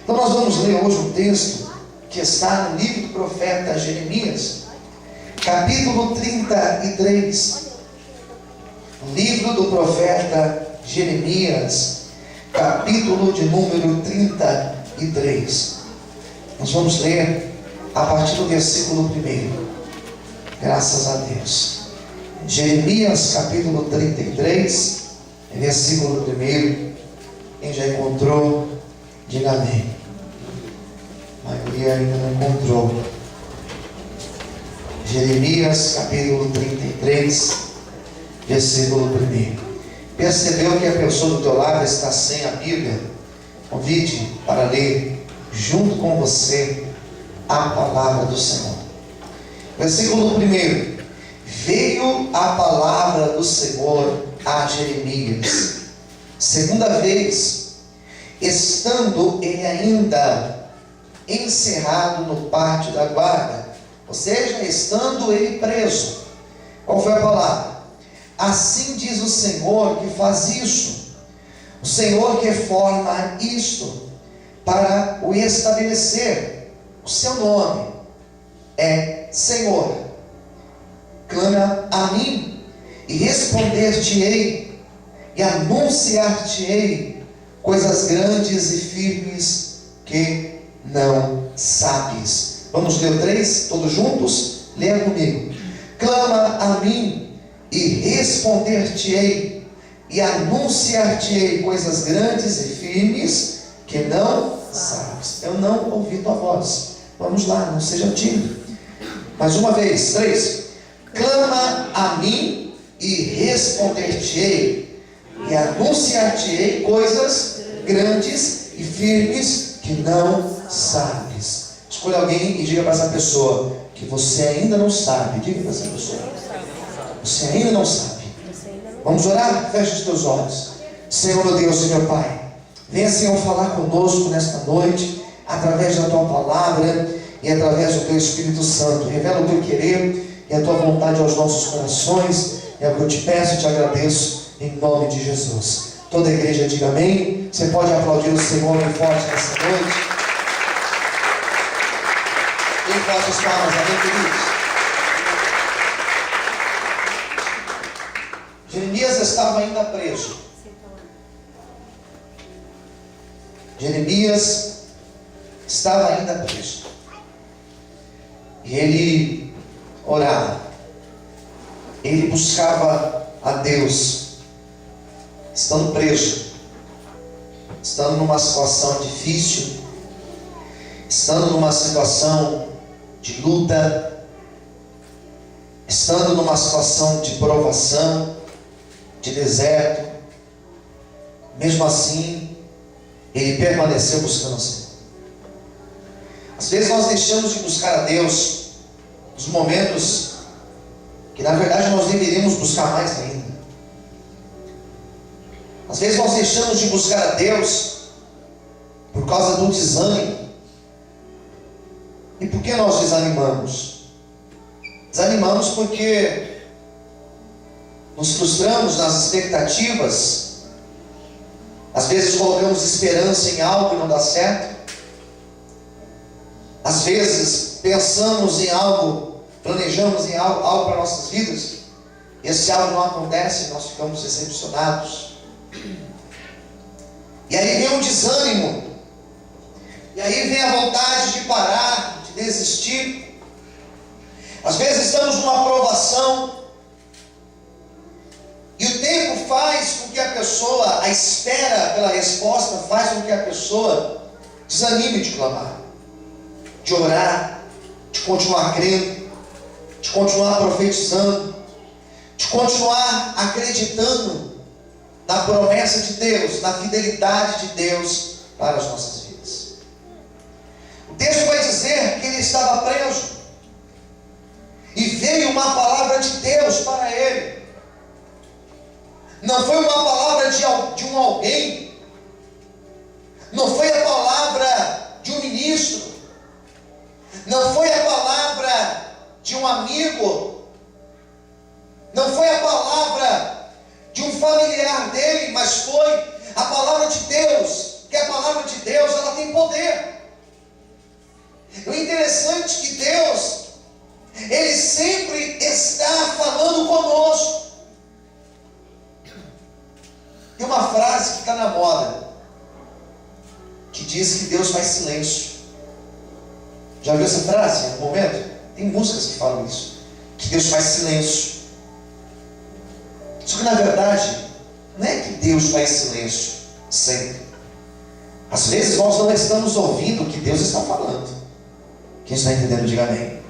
Então nós vamos ler hoje um texto que está no livro do profeta Jeremias, capítulo 33. Livro do profeta Jeremias, capítulo de número 33. Nós vamos ler a partir do versículo 1. Graças a Deus. Jeremias, capítulo 33, versículo 1. Quem já encontrou, diga amém. A maioria ainda não encontrou. Jeremias, capítulo 33, versículo 1. Percebeu que a pessoa do teu lado está sem a Bíblia? Convide para ler junto com você a palavra do Senhor. Versículo 1. Veio a palavra do Senhor a Jeremias, segunda vez, estando ele ainda encerrado no pátio da guarda, ou seja, estando ele preso. Qual foi a palavra? Assim diz o Senhor que faz isso, o Senhor que forma isto, para o estabelecer. O seu nome é Senhor. Clama a mim, e responder-te-ei, e anunciar-te-ei coisas grandes e firmes que não sabes. Vamos ler o 3, todos juntos? Leia comigo. Clama a mim, e responder-te-ei, e anunciar-te-ei coisas grandes e firmes que não sabes. Eu não ouvi tua voz. Vamos lá, não seja tímido. Mais uma vez, 3. Clama a mim e responder-te-ei, e anunciar-te-ei coisas grandes e firmes que não sabes. Escolha alguém e diga para essa pessoa que você ainda não sabe. Diga para essa pessoa: você ainda não sabe. Vamos orar? Feche os teus olhos. Senhor, meu Deus e meu Pai, venha, Senhor, falar conosco nesta noite, através da tua palavra e através do teu Espírito Santo. Revela o teu querer e a tua vontade aos nossos corações. É o que eu te peço e te agradeço, em nome de Jesus. Toda a igreja diga amém. Você pode aplaudir o Senhor bem forte nessa noite. Bem forte as palmas, amém, queridos? Jeremias estava ainda preso. Jeremias estava ainda preso. E ele orava. Ele buscava a Deus, estando preso, estando numa situação difícil, estando numa situação de luta, estando numa situação de provação, de deserto. Mesmo assim, ele permaneceu buscando o Senhor. Às vezes nós deixamos de buscar a Deus nos momentos que na verdade nós deveríamos buscar mais ainda. Às vezes nós deixamos de buscar a Deus por causa do desânimo. E por que nós desanimamos? Desanimamos porque nos frustramos nas expectativas. Às vezes colocamos esperança em algo e não dá certo. Às vezes pensamos em algo, planejamos em algo para nossas vidas, e esse algo não acontece e nós ficamos decepcionados. E aí vem o desânimo, e aí vem a vontade de parar, de desistir. Às vezes estamos numa provação, e o tempo faz com que a pessoa, a espera pela resposta, faz com que a pessoa desanime de clamar, de orar, de continuar crendo, de continuar profetizando, de continuar acreditando na promessa de Deus, na fidelidade de Deus para as nossas vidas. O texto vai dizer que ele estava preso, e veio uma palavra de Deus para ele. Não foi uma palavra de um alguém, não foi a palavra de um ministro, não foi a palavra de um amigo, não foi a palavra de um familiar dele, mas foi a palavra de Deus. Que a palavra de Deus, ela tem poder. O interessante é que Deus, Ele sempre está falando conosco. Tem uma frase que está na moda, que diz que Deus faz silêncio. Já ouviu essa frase em algum momento? Tem músicas que falam isso, que Deus faz silêncio. Só que na verdade, não é que Deus faz silêncio sempre. Às vezes nós não estamos ouvindo o que Deus está falando. Quem está entendendo, diga amém.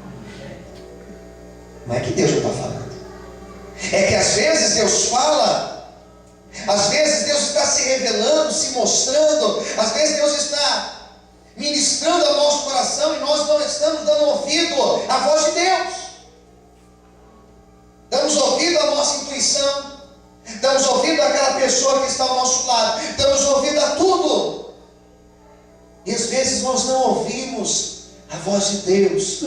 Não é que Deus não está falando. É que às vezes Deus fala, às vezes Deus está se revelando, se mostrando, às vezes Deus está ministrando ao nosso coração e nós não estamos dando ouvido à voz de Deus. Damos ouvido à nossa intuição, damos ouvido àquela pessoa que está ao nosso lado, damos ouvido a tudo. E às vezes nós não ouvimos a voz de Deus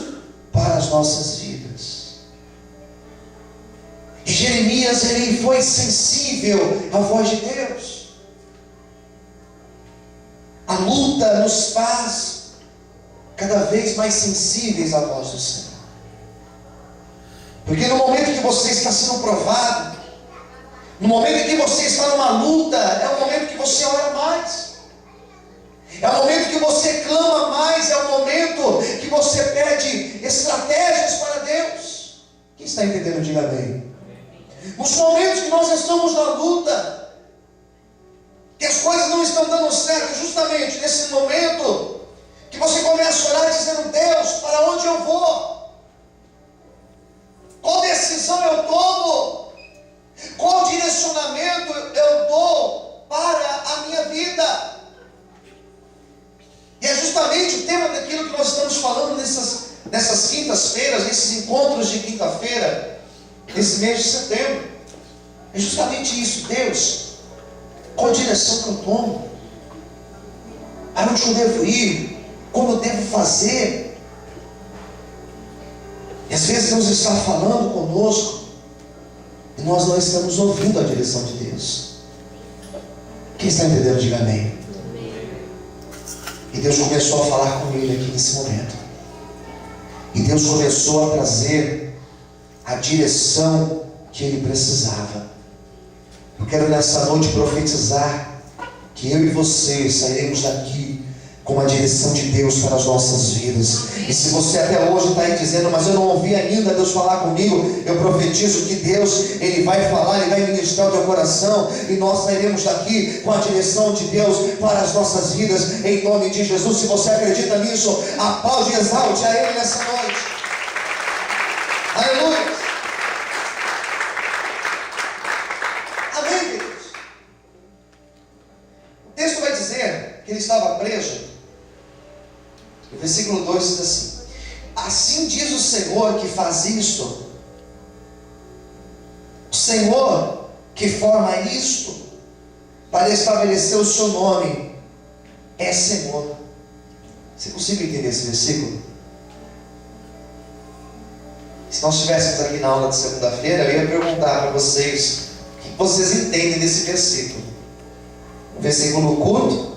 para as nossas vidas. E Jeremias, ele foi sensível à voz de Deus. A luta nos faz cada vez mais sensíveis à voz do Senhor. Porque no momento que você está sendo provado, no momento em que você está numa luta, é o momento que você ora mais. É o momento que você clama mais, é o momento que você pede estratégias para Deus. Quem está entendendo, diga amém. Nos momentos que nós estamos na luta, que as coisas não estão dando certo, justamente nesse momento que você começa a orar dizendo: Deus, para onde eu vou? Qual decisão eu tomo? Qual direcionamento eu dou para a minha vida? E é justamente o tema daquilo que nós estamos falando nessas quintas-feiras, nesses encontros de quinta-feira, nesse mês de setembro. É justamente isso. Deus, qual direção que eu tomo? Aonde eu devo ir? Como eu devo fazer? E às vezes Deus está falando conosco e nós não estamos ouvindo a direção de Deus. Quem está entendendo, diga amém. E Deus começou a falar com ele aqui nesse momento. E Deus começou a trazer a direção que ele precisava. Eu quero nessa noite profetizar que eu e você sairemos daqui com a direção de Deus para as nossas vidas. E se você até hoje está aí dizendo: mas eu não ouvi ainda Deus falar comigo, eu profetizo que Deus, Ele vai falar, Ele vai ministrar o teu coração, e nós sairemos daqui com a direção de Deus para as nossas vidas, em nome de Jesus. Se você acredita nisso, aplaude e exalte a Ele nessa noite. Aleluia. Amém, queridos? O texto vai dizer que ele estava preso. O versículo 2 diz assim: assim diz o Senhor que faz isto, o Senhor que forma isto, para estabelecer o seu nome, é Senhor. Você consegue entender esse versículo? Se nós estivéssemos aqui na aula de segunda-feira, eu ia perguntar para vocês o que vocês entendem desse versículo. Um versículo curto,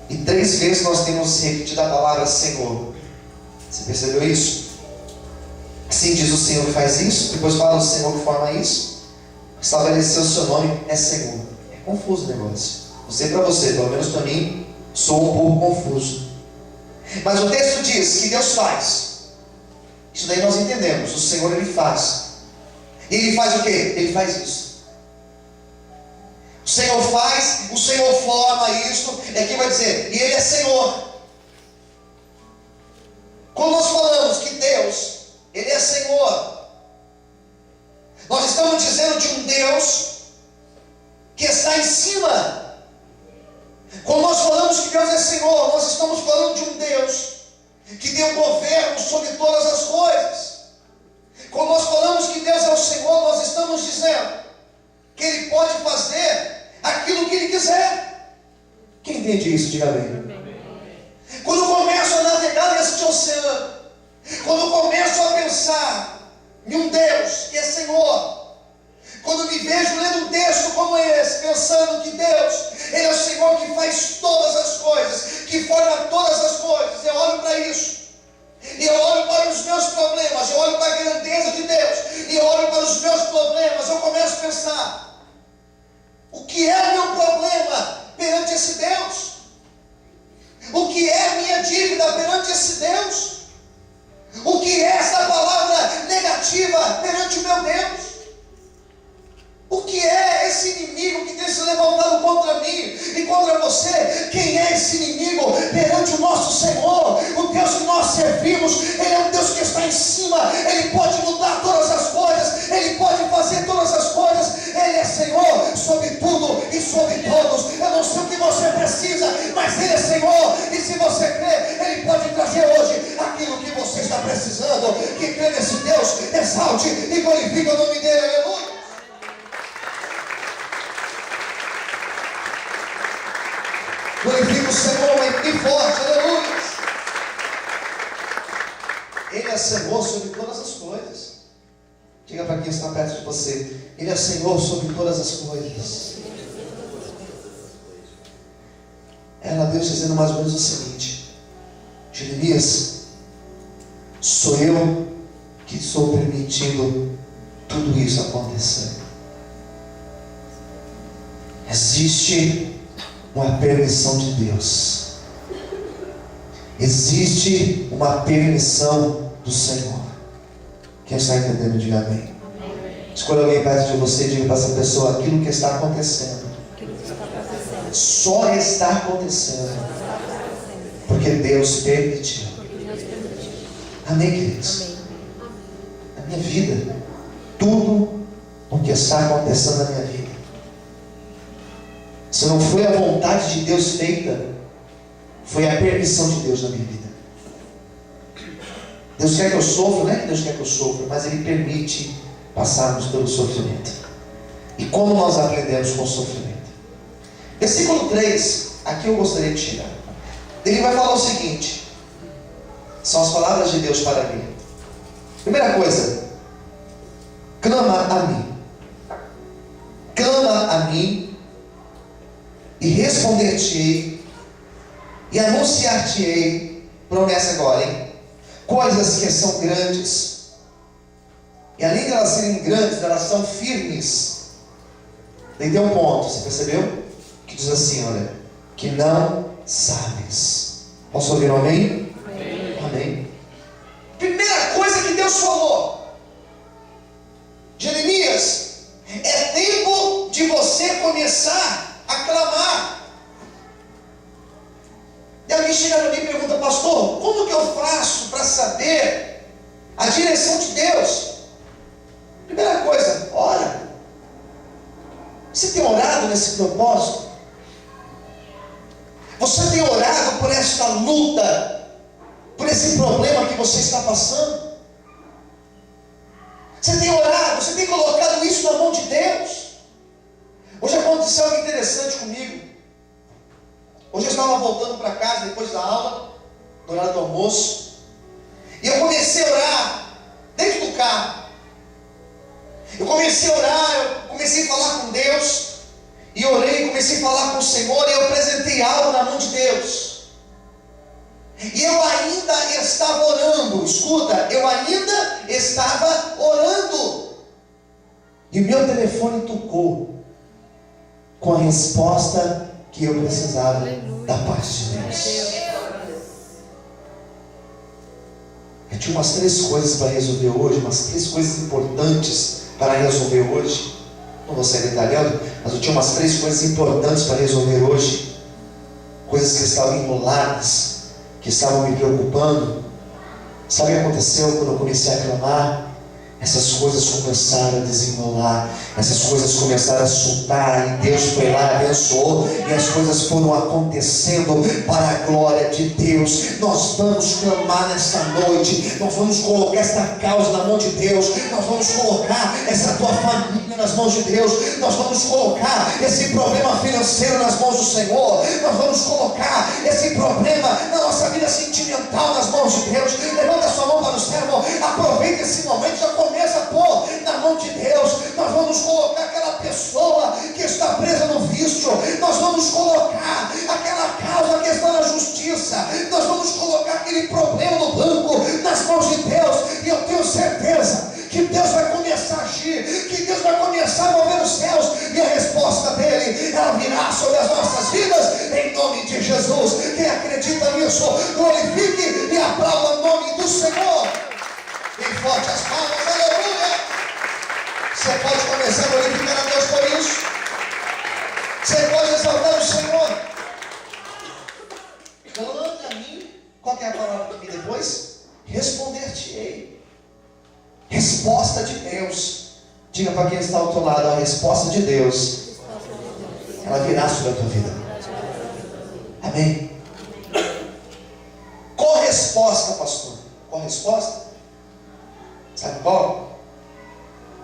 e 3 vezes nós temos repetido a palavra Senhor. Você percebeu isso? Assim diz o Senhor que faz isso, depois fala o Senhor que forma isso, estabeleceu o seu nome, é Senhor. É confuso o negócio. Não sei para você, pelo menos para mim, sou um pouco confuso. Mas o texto diz que Deus faz. Isso daí nós entendemos. O Senhor, Ele faz. E Ele faz o quê? Ele faz isso. O Senhor faz, o Senhor forma isso. É quem vai dizer, e Ele é Senhor. Quando nós falamos que Deus, Ele é Senhor, nós estamos dizendo de um Deus que está em cima. Quando nós falamos que Deus é Senhor, nós estamos falando de um Deus que tem o governo sobre todas as coisas. Quando nós falamos que Deus é o Senhor, nós estamos dizendo que Ele pode fazer aquilo que Ele quiser. Quem entende isso, diga amém. Quando eu começo a navegar neste oceano, quando eu começo a pensar em um Deus que é Senhor, quando me vejo lendo um texto como esse, pensando que Deus, Ele é o Senhor que faz todas as coisas, que forma todas as coisas. Eu olho para isso. E eu olho para os meus problemas, eu olho para a grandeza de Deus, e eu olho para os meus problemas, eu começo a pensar: o que é o meu problema perante esse Deus? O que é a minha dívida perante esse Deus? O que é essa palavra negativa perante o meu Deus? O que é esse inimigo que tem se levantado contra mim e contra você? Quem é esse inimigo perante o nosso Senhor? O Deus que nós servimos, Ele é um Deus que está em cima. Ele pode mudar todas as coisas, Ele pode fazer todas as coisas. Ele é Senhor sobre tudo e sobre todos. Eu não sei o que você precisa, mas Ele é Senhor. E se você crê, Ele pode trazer hoje aquilo que você está precisando. Que crê nesse Deus, exalte e glorifique o nome dEle. Aleluia. Glorifica o Senhor bem forte, aleluia. Ele é Senhor sobre todas as coisas. Diga para quem está perto de você: Ele é Senhor sobre todas as coisas. Era Deus dizendo mais ou menos o seguinte: Jeremias, sou eu que estou permitindo tudo isso acontecer. Existe uma permissão de Deus. Existe uma permissão do Senhor. Quem está entendendo, diga amém. Escolha alguém perto de você e diga para essa pessoa: aquilo que está acontecendo só está acontecendo porque Deus permitiu. Amém, queridos? Na minha vida, tudo o que está acontecendo na minha vida, se não foi a vontade de Deus feita, foi a permissão de Deus na minha vida. Deus quer que eu sofra, não é que Deus quer que eu sofra, mas Ele permite passarmos pelo sofrimento. E como nós aprendemos com o sofrimento? Versículo 3, aqui eu gostaria de chegar. Ele vai falar o seguinte: são as palavras de Deus para mim. Primeira coisa, clama a mim. Clama a mim e responder-te-ei e anunciar-te-ei. Promessa agora, hein? Coisas que são grandes, e além de elas serem grandes, elas são firmes. Daí tem um ponto, você percebeu? Que diz assim, olha: que não sabes. Posso ouvir um amém? Amém. Amém. Primeira coisa que Deus falou: Jeremias, é tempo de você começar a clamar. E alguém chega para mim e pergunta: pastor, como que eu faço para saber a direção de Deus? Primeira coisa, ora. Você tem orado nesse propósito? Você tem orado por esta luta, por esse problema que você está passando? Você tem orado, você tem colocado isso na mão de Deus? Hoje aconteceu algo interessante comigo. Hoje eu estava voltando para casa depois da aula, no horário do almoço, e eu comecei a orar dentro do carro. Eu comecei a orar, eu comecei a falar com Deus, e orei, comecei a falar com o Senhor, e eu apresentei algo na mão de Deus. E eu ainda estava orando, escuta, eu ainda estava orando, e o meu telefone tocou com a resposta que eu precisava da parte de Deus. Eu tinha umas 3 coisas para resolver hoje, umas 3 coisas importantes para resolver hoje. Não vou ser detalhando, mas eu tinha umas 3 coisas importantes para resolver hoje. Coisas que estavam enroladas, que estavam me preocupando. Sabe o que aconteceu quando eu comecei a clamar? Essas coisas começaram a desenrolar, essas coisas começaram a soltar, e Deus foi lá, abençoou, e as coisas foram acontecendo para a glória de Deus. Nós vamos clamar nesta noite, nós vamos colocar esta causa na mão de Deus, nós vamos colocar essa tua família nas mãos de Deus, nós vamos colocar esse problema financeiro nas mãos do Senhor, nós vamos colocar esse problema na nossa vida sentimental nas mãos de Deus. Levanta a sua mão para o céu, aproveita esse momento, já começa a pôr na mão de Deus. Nós vamos colocar aquela pessoa que está presa no vício, nós vamos colocar aquela causa que está na justiça, nós vamos colocar aquele problema no banco, nas mãos de Deus, e eu tenho certeza que Deus vai começar a agir, que Deus vai começar a mover os céus, e a resposta dele, ela virá sobre as nossas vidas, em nome de Jesus. Quem acredita nisso, glorifique e aplauda o nome do Senhor. Bem forte as palmas, aleluia. Você pode começar a glorificar a Deus por isso. Você pode exaltar o Senhor. Clame a mim. Qual que é a palavra que vem depois? Responder-te-ei. Resposta de Deus. Diga para quem está ao teu lado: a resposta de Deus, ela virá sobre a tua vida. Amém. Corresposta, pastor. Corresposta? Sabe qual?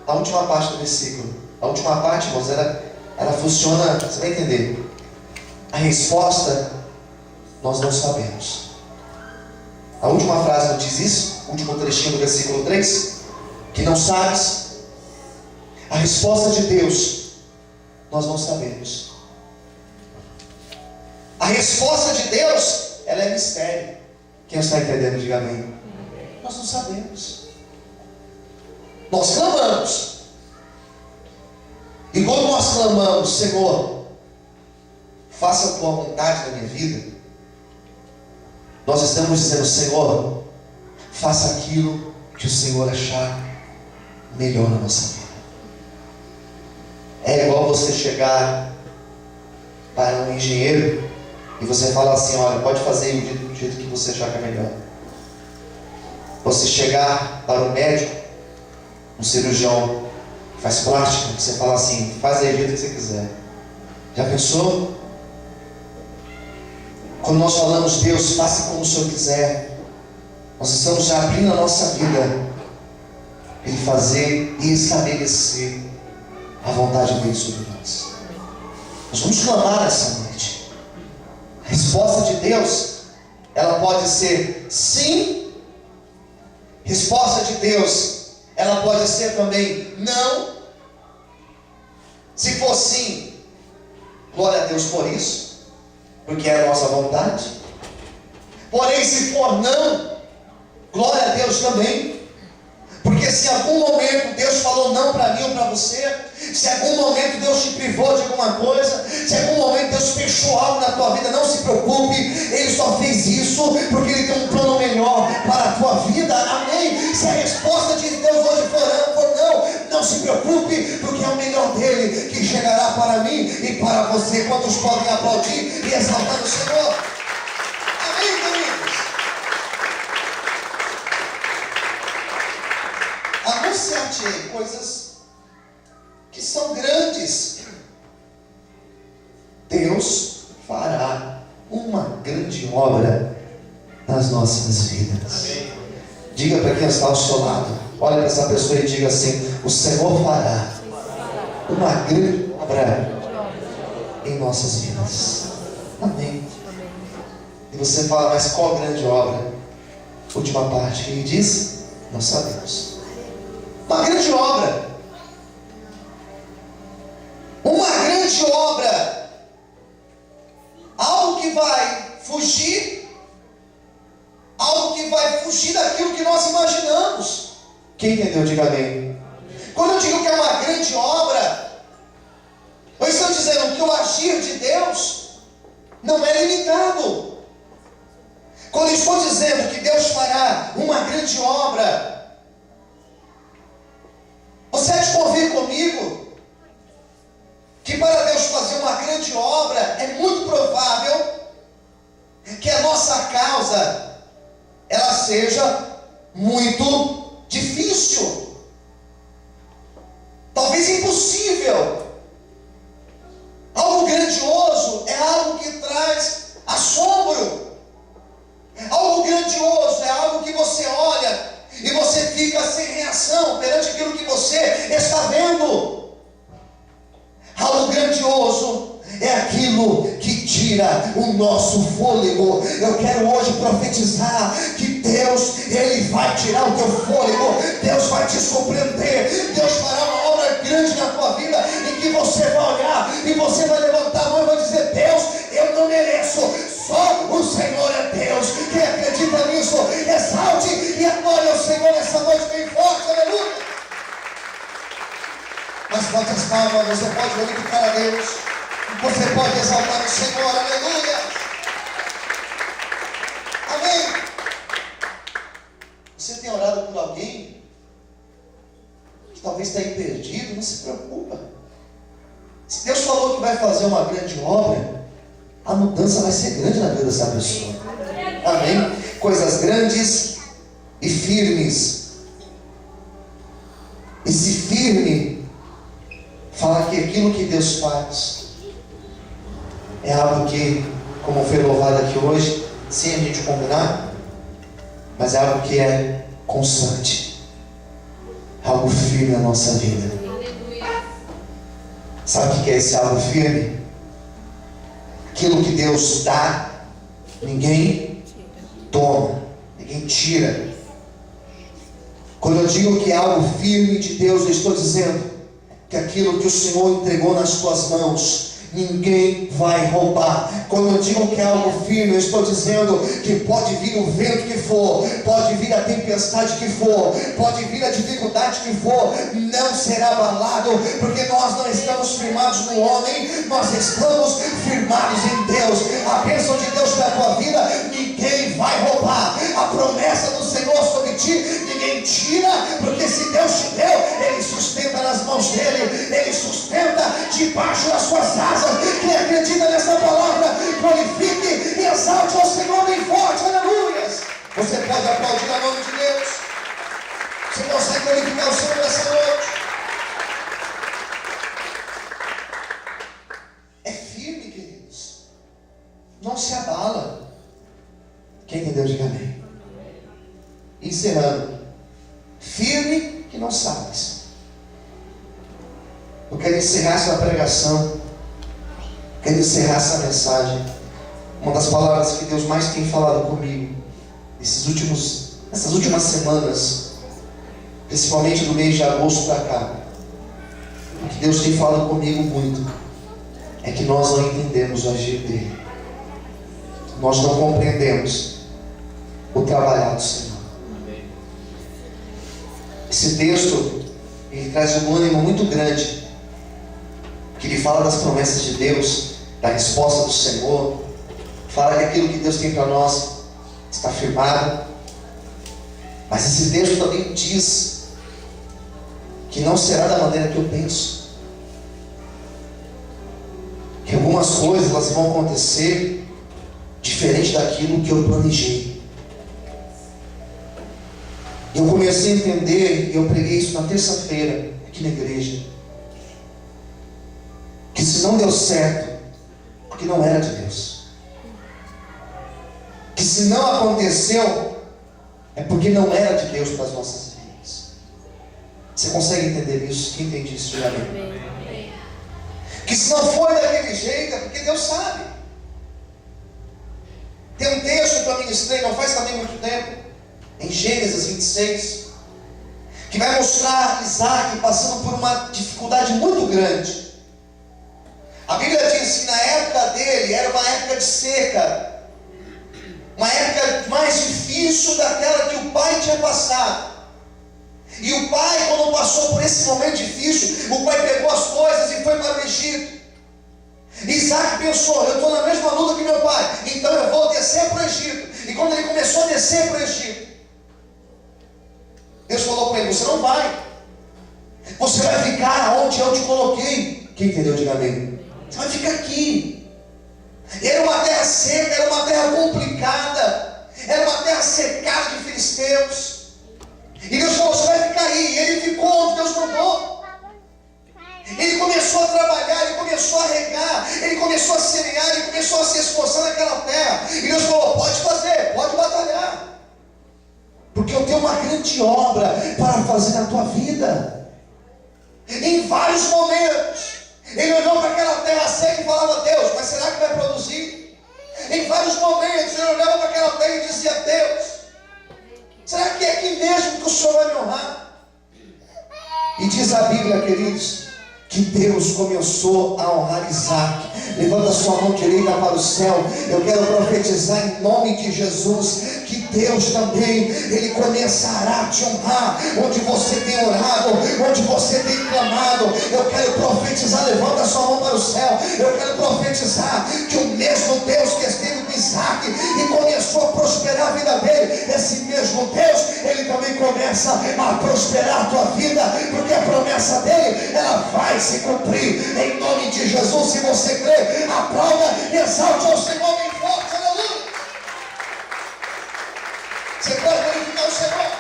A última parte do versículo. A última parte, irmãos, ela funciona, você vai entender. A resposta nós não sabemos. A última frase não diz isso? O último trechinho do versículo 3. Que não sabes. A resposta de Deus nós não sabemos. A resposta de Deus, ela é mistério. Quem está entendendo, diga amém. Nós não sabemos. Nós clamamos. E quando nós clamamos: Senhor, faça a tua vontade na minha vida, nós estamos dizendo: Senhor, faça aquilo que o Senhor achar melhor na nossa vida. É igual você chegar para um engenheiro e você fala assim: olha, pode fazer do jeito que você achar que é melhor. Você chegar para um médico, um cirurgião que faz plástica, você fala assim: faz aí do jeito que você quiser. Já pensou? Quando nós falamos: Deus, faça como o Senhor quiser, nós estamos já abrindo a nossa vida Ele fazer e estabelecer a vontade dele sobre nós. Nós vamos clamar essa noite. A resposta de Deus, ela pode ser sim. Resposta de Deus, ela pode ser também não. Se for sim, glória a Deus por isso, porque é a nossa vontade. Porém, se for não, glória a Deus também, porque se em algum momento Deus falou não para mim ou para você, se em algum momento Deus te privou de alguma coisa, se em algum momento Deus fechou algo na tua vida, não se preocupe, Ele só fez isso porque Ele tem um plano melhor para a tua vida. Amém? Se a resposta de Deus hoje for não, não se preocupe, porque é o melhor dele que chegará para mim e para você. Quantos podem aplaudir e exaltar o Senhor? Amém, queridos? Anunciar-te coisas que são grandes. Deus fará uma grande obra nas nossas vidas. Amém. Diga para quem está ao seu lado, olha para essa pessoa e diga assim: o Senhor fará uma grande obra em nossas vidas. Amém. E você fala: mas qual grande obra? Última parte que ele diz: não sabemos. Uma grande obra. Uma grande obra. Algo que vai fugir. Algo que vai fugir daquilo que nós imaginamos. Quem entendeu, diga amém. Quando eu digo que é uma grande obra, eu estou dizendo que o agir de Deus não é limitado. Quando eu estou dizendo que Deus fará uma grande obra, você há de convir comigo que para Deus fazer uma grande obra é muito provável que a nossa causa ela seja muito difícil, talvez impossível. Algo grandioso é algo que traz assombro. Algo grandioso é algo que você olha e você fica sem reação perante aquilo que você está vendo. Algo grandioso é aquilo que tira o nosso fôlego. Eu quero hoje profetizar que Deus, Ele vai tirar o teu fôlego. Deus vai te surpreender. Deus fará uma obra grande na tua vida, em que você vai olhar e você vai levantar a mão e vai dizer: Deus, eu não mereço, só o Senhor é Deus. Senhor nessa noite bem forte, aleluia. Mas bote as palmas, você pode glorificar a Deus, você pode exaltar o Senhor, aleluia. Amém. Você tem orado por alguém que talvez está aí perdido? Não se preocupa. Se Deus falou que vai fazer uma grande obra, a mudança vai ser grande na vida dessa pessoa. Amém? Coisas grandes e firmes. Esse firme fala que aquilo que Deus faz é algo que, como foi louvado aqui hoje, sem a gente combinar, mas é algo que é constante, é algo firme na nossa vida. Sabe o que é esse algo firme? Aquilo que Deus dá, ninguém toma, ninguém tira. Quando eu digo que é algo firme de Deus, eu estou dizendo que aquilo que o Senhor entregou nas tuas mãos, ninguém vai roubar. Quando eu digo que é algo firme, eu estou dizendo que pode vir o vento que for, pode vir a tempestade que for, pode vir a dificuldade que for, não será abalado, porque nós não estamos firmados no homem, nós estamos firmados em Deus. A bênção de Deus para a tua vida, ninguém vai roubar. A promessa do Senhor sobre ti, ninguém tira, porque se Deus te deu, Ele sustenta nas mãos dEle, Ele sustenta debaixo das suas asas. Quem acredita nessa palavra, glorifique e exalte ao Senhor bem forte, aleluia. Você pode aplaudir a nome de Deus. Você consegue glorificar o Senhor nessa noite? É firme, queridos, não se abala. Quem entendeu, diga amém. Encerrando, firme que não sabes. Eu quero encerrar essa pregação, quero encerrar essa mensagem. Uma das palavras que Deus mais tem falado comigo essas últimas semanas, principalmente do mês de agosto para cá, o que Deus tem falado comigo muito é que nós não entendemos o agir dele, nós não compreendemos o trabalhar do Senhor. Esse texto, ele traz um ânimo muito grande, que ele fala das promessas de Deus, da resposta do Senhor, fala que aquilo que Deus tem para nós está firmado. Mas esse texto também diz que não será da maneira que eu penso, que algumas coisas elas vão acontecer diferente daquilo que eu planejei. Eu comecei a entender, e eu preguei isso na terça-feira aqui na igreja, que se não deu certo, porque não era de Deus. Que se não aconteceu, é porque não era de Deus para as nossas vidas. Você consegue entender isso? Quem entende isso? Diga amém. Que se não foi daquele jeito, é porque Deus sabe. Tem um texto que eu ministrei, não faz também muito tempo, em Gênesis 26, que vai mostrar Isaac passando por uma dificuldade muito grande. A Bíblia diz que na época dele era uma época de seca, uma época mais difícil daquela que o pai tinha passado. E o pai, quando passou por esse momento difícil, o pai pegou as coisas e foi para o Egito. Isaac pensou: eu estou na mesma luta que meu pai, então eu vou descer para o Egito. E quando ele começou a descer para o Egito, Deus falou para ele: você não vai, você vai ficar onde eu te coloquei. Quem entendeu, diga amém. Você vai ficar aqui. Era uma terra seca, era uma terra complicada, era uma terra secada de filisteus. E Deus falou: você vai ficar aí. E ele ficou onde Deus mandou. Ele começou a trabalhar, ele começou a regar, ele começou a semear, ele começou a se esforçar naquela terra. E Deus falou: pode fazer, pode batalhar, porque eu tenho uma grande obra para fazer na tua vida. Em vários momentos ele olhou para aquela terra seca e falava: Deus, mas será que vai produzir? Em vários momentos ele olhava para aquela terra e dizia: Deus, será que é aqui mesmo que o Senhor vai me honrar? E diz a Bíblia, queridos, que Deus começou a honrar Isaac. Levanta sua mão direita para o céu. Eu quero profetizar em nome de Jesus que Deus também, Ele começará a te honrar, onde você tem orado, onde você tem clamado. Eu quero profetizar, levanta a sua mão para o céu, eu quero profetizar que o mesmo Deus que esteve com Isaac e começou a prosperar a vida dele, esse mesmo Deus, Ele também começa a prosperar a tua vida, porque a promessa dele, ela vai se cumprir, em nome de Jesus. Se você crê, aplauda, exalte ao Senhor bem forte, aleluia. Você pode glorificar o Senhor.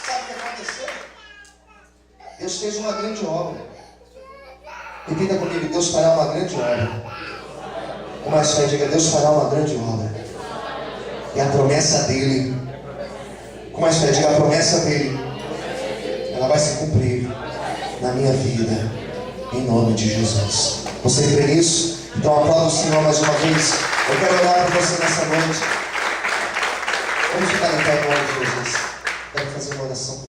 Sabe o que aconteceu? Deus fez uma grande obra. Repita comigo: Deus fará uma grande obra. Com mais fé, diga: Deus fará uma grande obra. E a promessa dele, com mais fé, diga: a promessa dele, ela vai se cumprir na minha vida, em nome de Jesus. Você crê nisso? Então aplauda o Senhor mais uma vez. Eu quero orar por você nessa noite. Vamos ficar em pé,